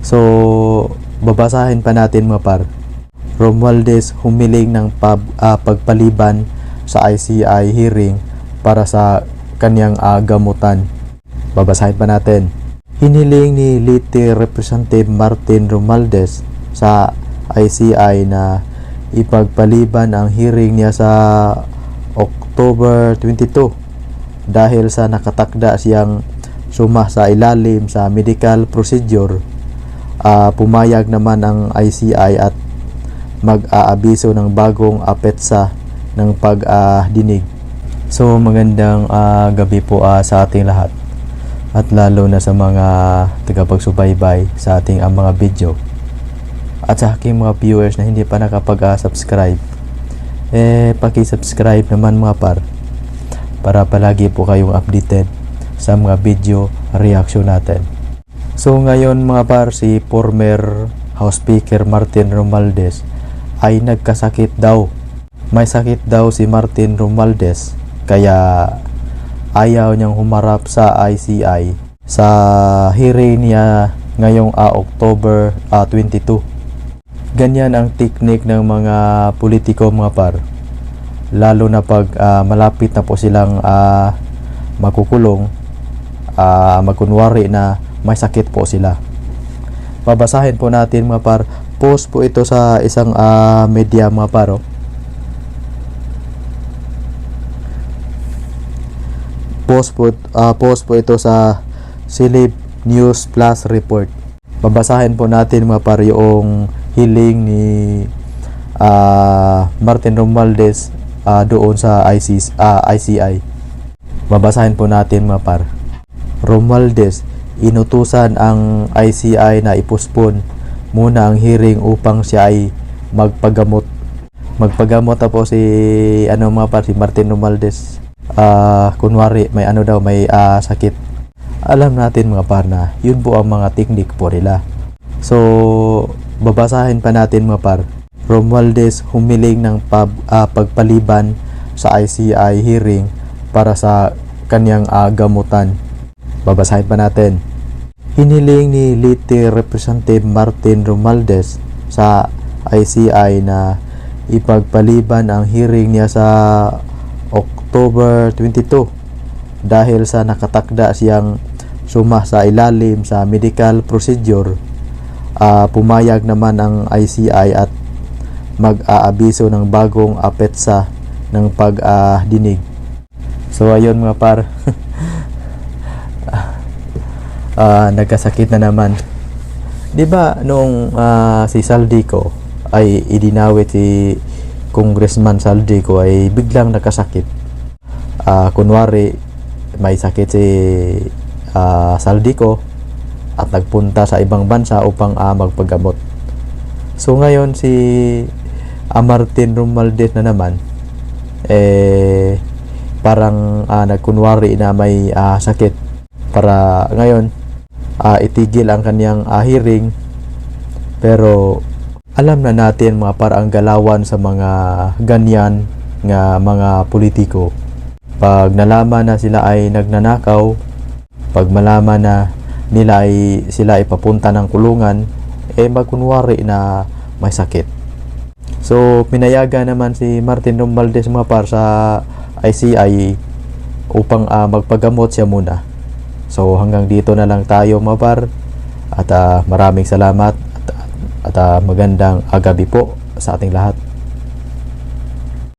So, babasahin pa natin mga par. Romualdez humiling ng pagpaliban sa ICI hearing para sa kanyang gamutan. Babasahin pa natin. Hiniling ni Liti Representative Martin Romualdez sa ICI na ipagpaliban ang hearing niya sa October 22 dahil sa nakatakda siyang suma sa ilalim sa medical procedure. Pumayag naman ang ICI at mag-aabiso ng bagong apetsa ng pagdinig. So magandang gabi po sa ating lahat, at lalo na sa mga tagapagsubaybay sa ating mga video, at sa aking mga viewers na hindi pa nakapag-subscribe, paki-subscribe naman mga par, para palagi po kayong updated sa mga video reaction natin. So ngayon mga par, si former House Speaker Martin Romualdez ay nagkasakit daw. May sakit daw si Martin Romualdez, kaya ayaw niyang humarap sa ICI sa hearing niya ngayong October 22. Ganyan ang teknik ng mga politiko mga par, lalo na pag malapit na po silang makukulong, magkunwari na may sakit po sila. Babasahin po natin mga par. Post po ito sa isang media mga par. Post po ito sa Silib News Plus Report. Babasahin po natin mga par yung hiling ni Martin Romualdez doon sa ICI. Babasahin po natin mga par. Romualdez, inutusan ang ICI na ipospon muna ang hearing upang siya ay magpagamot. Magpagamot po si mga par, si Martin Romualdez. Kunwari may may sakit. Alam natin mga par na yun po ang mga teknik po nila. So babasahin pa natin mga par. Romualdez humiling ng pagpaliban sa ICI hearing para sa kanyang gamutan. Babasahin pa natin. Hiniling ni Liti Representative Martin Romualdez sa ICI na ipagpaliban ang hearing niya sa October 22 dahil sa nakatakda siyang suma sa ilalim sa medical procedure. Pumayag naman ang ICI at mag-aabiso ng bagong apetsa ng pagdinig. So ayun mga par. Nagkasakit na naman. 'Di ba nung si Saldico ay idinawit, si Congressman Saldico ay biglang nakasakit. Kunwari may sakit si Saldico at nagpunta sa ibang bansa upang magpagamot. So ngayon si Martin Romualdez na naman parang nagkunwari na may sakit para ngayon itigil ang kanyang hearing. Pero alam na natin mga par ang galawan sa mga ganyan nga mga politiko. Pag nalaman na sila ay nagnanakaw, pag malaman na nila ay sila ipapunta ng kulungan, magkunwari na may sakit. So pinayagan naman si Martin Romualdez mga par sa ICI upang magpagamot siya muna. So hanggang dito na lang tayo mga par, at maraming salamat at magandang gabi po sa ating lahat.